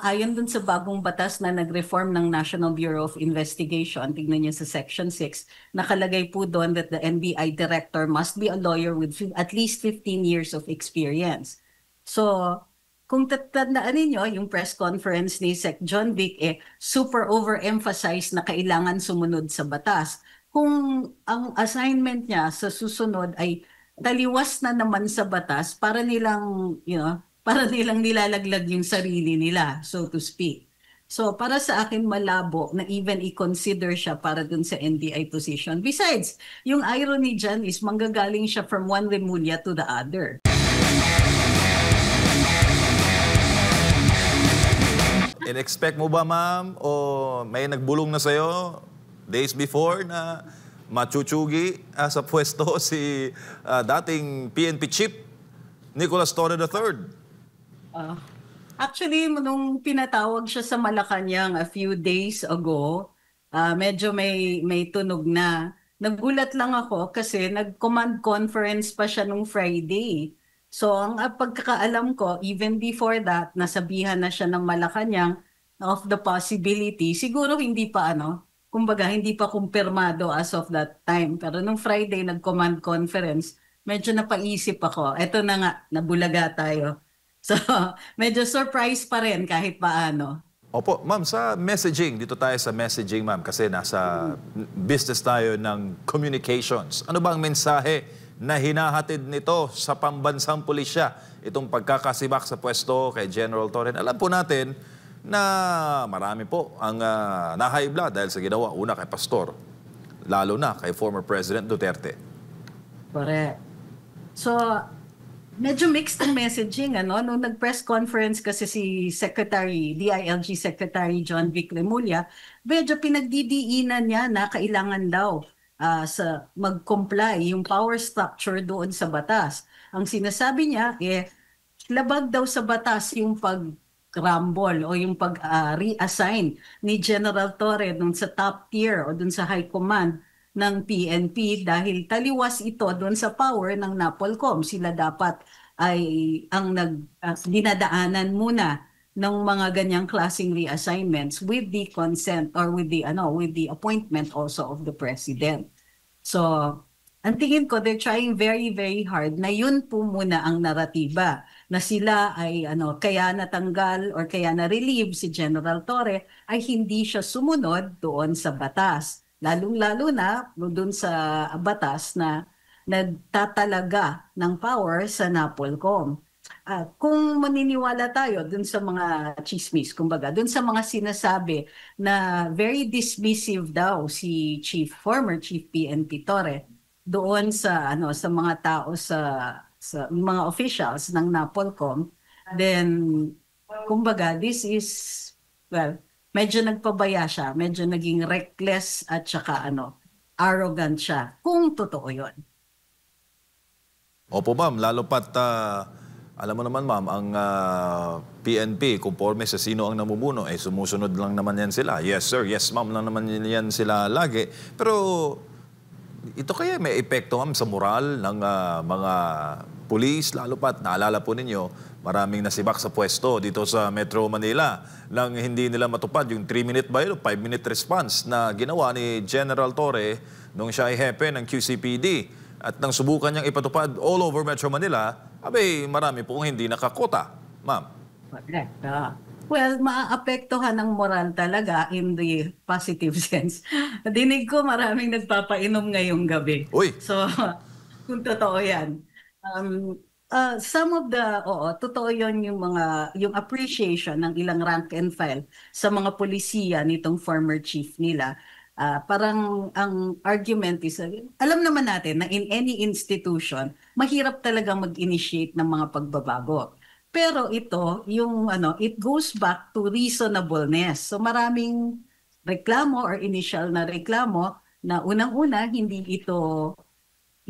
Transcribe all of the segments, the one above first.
Ayon dun sa bagong batas na nag-reform ng National Bureau of Investigation, tignan niyo sa Section 6, nakalagay po doon that the NBI director must be a lawyer with at least 15 years of experience. So, kung tatandaan ninyo, yung press conference ni Sec. John Vic, super overemphasize na kailangan sumunod sa batas. Kung ang assignment niya sa susunod ay taliwas na naman sa batas para nilang, para nilang nilalaglag yung sarili nila, so to speak. So para sa akin malabo na even i-consider siya para dun sa NBI position. Besides, yung irony dyan is manggagaling siya from one Remulla to the other. In-expect mo ba, ma'am, o may nagbulong na sa'yo days before na machuchugi sa pwesto si dating PNP chief, Nicolas Torre III? Actually, nung pinatawag siya sa Malacanang a few days ago, medyo may tunog na. Nagulat lang ako kasi nag-command conference pa siya nung Friday. So, ang pagkakaalam ko, even before that, nasabihan na siya ng Malacanang of the possibility. Siguro hindi pa kumbaga hindi pa kumpirmado as of that time. Pero nung Friday, nag-command conference, medyo napaisip ako. Eto na nga, nabulaga tayo. So, medyo surprise pa rin kahit paano. Opo, ma'am, sa messaging, dito tayo sa messaging, ma'am, kasi nasa business tayo ng communications. Ano ba ang mensahe na hinahatid nito sa pambansang pulisya? Itong pagkakasibak sa pwesto kay General Torre. Alam po natin na marami po ang na-high blood dahil sa ginawa. Una kay Pastor, lalo na kay former President Duterte. Correct. So, medyo mixed ang messaging, Nung nag-press conference kasi si DILG Secretary John Vic Remulla, medyo pinagdidiinan niya na kailangan daw sa mag-comply yung power structure doon sa batas. Ang sinasabi niya, labag daw sa batas yung pag-rumble o yung pag-reassign ni General Torre dun sa top tier o dun sa high command ng PNP dahil taliwas ito doon sa power ng NAPOLCOM. Sila dapat ay ang dinadaanan muna ng mga ganyang klaseng reassignments with the consent or with the appointment also of the president. So, ang tingin ko they're trying very very hard na yun po muna ang naratiba na sila ay kaya natanggal or kaya na-relieve si General Torre ay hindi siya sumunod doon sa batas. Lalong-lalo na doon sa batas na nagtatalaga ng power sa NAPOLCOM. Kung maniniwala tayo doon sa mga chismis, kumbaga, doon sa mga sinasabi na very dismissive daw si former Chief PNP Torre doon sa sa mga tao sa mga officials ng NAPOLCOM, then kumbaga this is medyo nagpabaya siya, medyo naging reckless at saka arrogant siya, kung totoo yun. Opo, ma'am, lalo pat, alam mo naman, ma'am, ang PNP, conforme sa sino ang namumuno, sumusunod lang naman yan sila. Yes, sir, yes, ma'am, lang naman yan sila lagi. Pero ito kaya may epekto, ma'am, sa moral ng mga pulis, lalo pat, naalala po ninyo, maraming nasibak sa pwesto dito sa Metro Manila nang hindi nila matupad yung 3-minute bail o 5-minute response na ginawa ni General Torre nung siya ay hepe ng QCPD. At nang subukan niyang ipatupad all over Metro Manila, marami pong hindi nakakota, ma'am. Correct. Well, maaapektuhan ng moral talaga in the positive sense. Dinig ko maraming nagpapainom ngayong gabi. Uy! So, kung totoo yan. Some of totoo yun yung appreciation ng ilang rank and file sa mga polisiya nitong former chief nila. Parang ang argument is, alam naman natin na in any institution, mahirap talaga mag-initiate ng mga pagbabago. Pero ito, it goes back to reasonableness. So maraming reklamo or initial na reklamo na unang-una hindi ito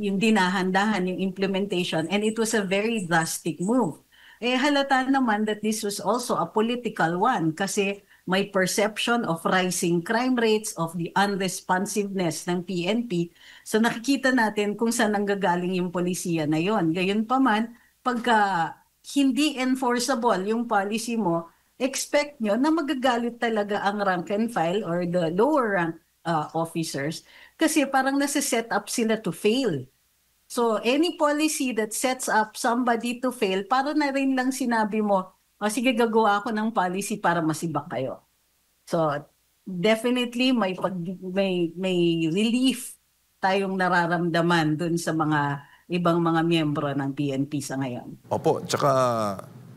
yung dinahandahan, yung implementation, and it was a very drastic move. Halata naman that this was also a political one kasi may perception of rising crime rates, of the unresponsiveness ng PNP. So nakikita natin kung saan nanggagaling yung polisiya na yon. Gayunpaman, pagka hindi enforceable yung policy mo, expect nyo na magagalit talaga ang rank and file or the lower rank officers kasi parang nasa-set up sila to fail. So any policy that sets up somebody to fail, para na rin lang sinabi mo, sige, gagawa ako ng policy para masibak kayo. So definitely may relief tayong nararamdaman dun sa mga ibang mga miyembro ng PNP sa ngayon. Opo, tsaka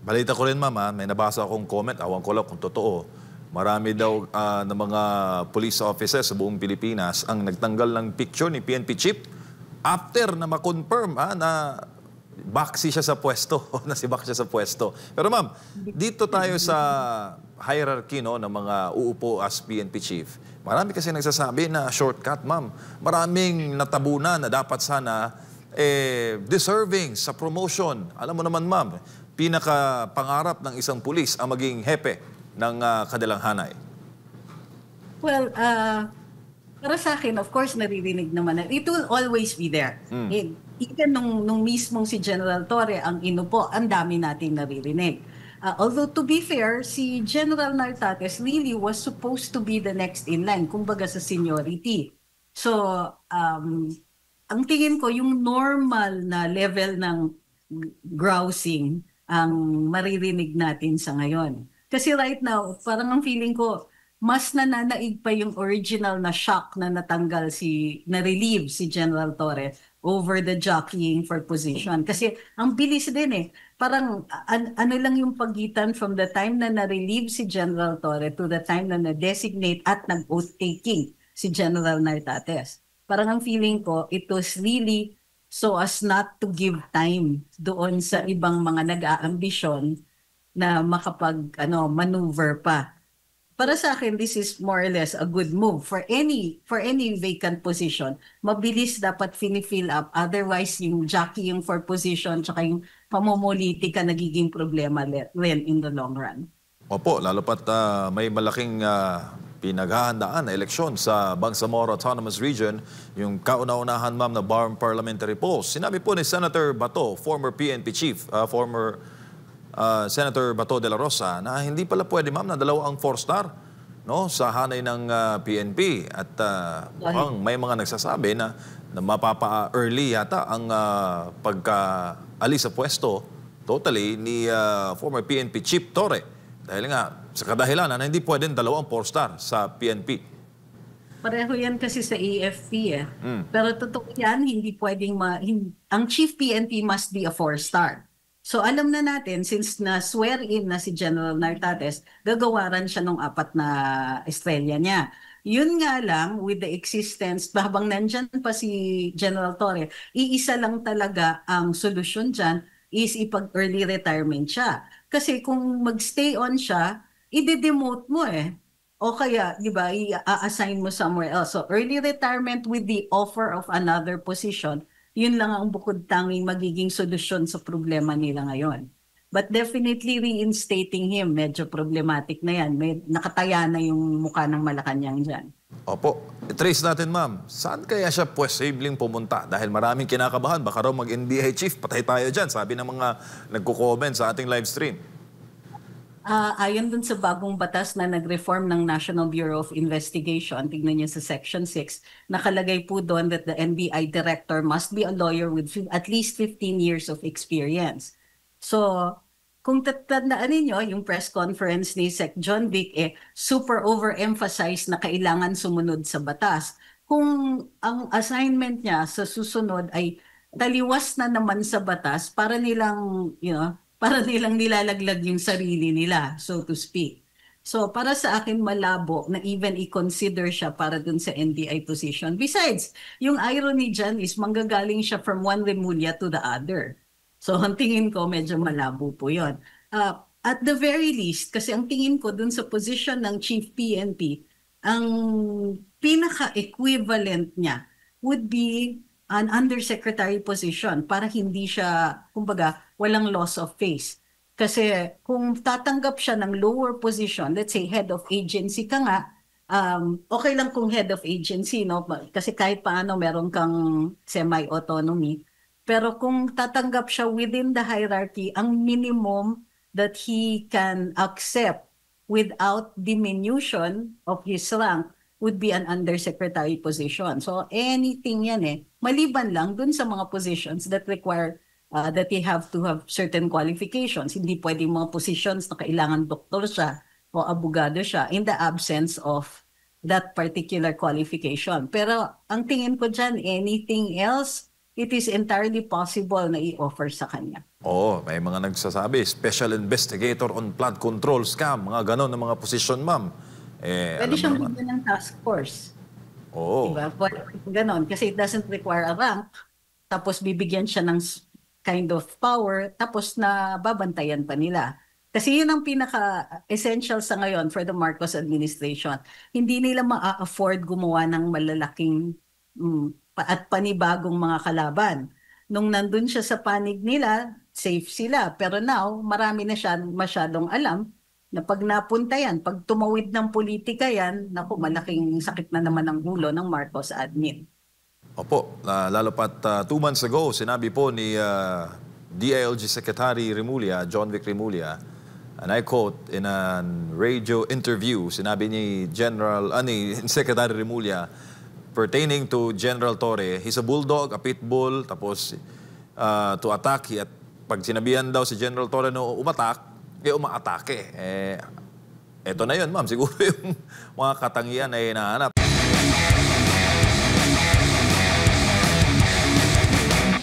balita ko rin ma'am, may nabasa akong comment, awan ko lang kung totoo. Marami daw ng mga police officers sa buong Pilipinas ang nagtanggal ng picture ni PNP chief after na ma-confirm na baksi siya sa pwesto, nasibak siya sa pwesto. Pero ma'am, dito tayo sa hierarchy no, ng mga uupo as PNP chief. Marami kasi nagsasabi na shortcut, ma'am. Maraming natabunan na dapat sana deserving sa promotion. Alam mo naman, ma'am, pinaka-pangarap ng isang pulis ang maging hepe ng kanilang hanay. Well, para sa akin, of course, naririnig naman na it will always be there. Even nung mismong si General Torre ang inupo, ang dami nating naririnig. Although to be fair, si General Nartates really was supposed to be the next in line, kumbaga sa seniority. So, ang tingin ko, yung normal na level ng grousing ang maririnig natin sa ngayon. Kasi right now, parang ang feeling ko, mas nananaig pa yung original na shock na na-relieve si General Torre over the jockeying for position. Kasi ang bilis din eh. Parang ano lang yung pagitan from the time na na-relieve si General Torre to the time na na-designate at nag-oath taking si General Nartates. Parang ang feeling ko, it was really so as not to give time doon sa ibang mga nag-aambisyon na maneuver pa. Para sa akin, this is more or less a good move for any vacant position. Mabilis dapat fini-fill up, otherwise yung jockeying for position tsaka yung pamumulitika nagiging problema rin in the long run. Opo, lalo pat may malaking pinaghahandaan na eleksyon sa Bangsamoro Autonomous Region, yung kauna-unahan ma'am na Barm Parliamentary Polls. Sinabi po ni Senator Bato, former PNP chief, former Senator Bato de la Rosa, na hindi pala pwede ma'am na dalawang 4-star no, sa hanay ng PNP. At may mga nagsasabi na mapapa-early yata ang pagka-alis sa pwesto totally ni former PNP Chief Torre. Dahil nga, sa kadahilanan na hindi pwedeng dalawang 4-star sa PNP. Pareho yan kasi sa AFP eh. Pero totoo yan, hindi pwedeng ang Chief PNP must be a 4-star. So alam na natin, since na-swear in na si General Nartates, gagawaran siya ng 4 na estrella niya. Yun nga lang, with the existence, habang nandyan pa si General Torre, iisa lang talaga ang solusyon dyan is ipag-early retirement siya. Kasi kung mag-stay on siya, i-demote mo eh. O kaya, di ba, i-assign mo somewhere else. So early retirement with the offer of another position, yun lang ang bukod tanging magiging solusyon sa problema nila ngayon. But definitely reinstating him, medyo problematic na yan. Nakataya na yung mukha ng Malacanang dyan. Opo. I-trace natin, ma'am. Saan kaya siya posibleng pumunta? Dahil maraming kinakabahan. Baka raw mag-NBI chief. Patay tayo dyan. Sabi ng mga nagko-comment sa ating live stream. Ayon dun sa bagong batas na nag-reform ng National Bureau of Investigation, tignan niyo sa Section 6, nakalagay po doon that the NBI director must be a lawyer with at least 15 years of experience. So, kung tatandaan ninyo, yung press conference ni Sec. John Vic, super overemphasize na kailangan sumunod sa batas. Kung ang assignment niya sa susunod ay taliwas na naman sa batas para nilang, para nilang nilalaglag yung sarili nila, so to speak. So para sa akin malabo na even i-consider siya para dun sa NBI position. Besides, yung irony dyan is manggagaling siya from one Remulla to the other. So ang tingin ko medyo malabo po yun. At the very least, kasi ang tingin ko dun sa position ng Chief PNP, ang pinaka-equivalent niya would be an undersecretary position para hindi siya, kumbaga, walang loss of face. Kasi kung tatanggap siya ng lower position, let's say head of agency ka nga, okay lang kung head of agency, no? Kasi kahit paano meron kang semi-autonomy. Pero kung tatanggap siya within the hierarchy, ang minimum that he can accept without diminution of his rank would be an undersecretary position. So anything yan maliban lang dun sa mga positions that require that they have to have certain qualifications. Hindi pwedeng mga positions na kailangan doktor siya o abogado siya in the absence of that particular qualification. Pero ang tingin ko dyan, anything else, it is entirely possible na i-offer sa kanya. Oo, may mga nagsasabi, Special Investigator on Flood Control Scam, mga ganon na mga posisyon, ma'am. Pwede siyang bigyan ng task force. Oo. Diba? Pwede ganon. Kasi it doesn't require a rank. Tapos bibigyan siya ng kind of power. Tapos na babantayan pa nila. Kasi yun ang pinaka-essential sa ngayon for the Marcos administration. Hindi nila ma-afford gumawa ng malalaking at panibagong mga kalaban. Nung nandun siya sa panig nila, safe sila. Pero now, marami na siya masyadong alam na pag napunta yan, pag tumawid ng politika yan, naku, malaking sakit na naman ang ulo ng Marcos admin. Opo, lalo pat 2 months ago, sinabi po ni DILG Secretary Remulla, John Vic Remulla, and I quote, in a radio interview, sinabi ni Secretary Remulla, pertaining to General Torre, he's a bulldog, a pit bull, tapos to attack, at pag sinabihan daw si General Torre na umatak, umaatake. Eto na yun, ma'am. Siguro yung mga katangian na hinahanap.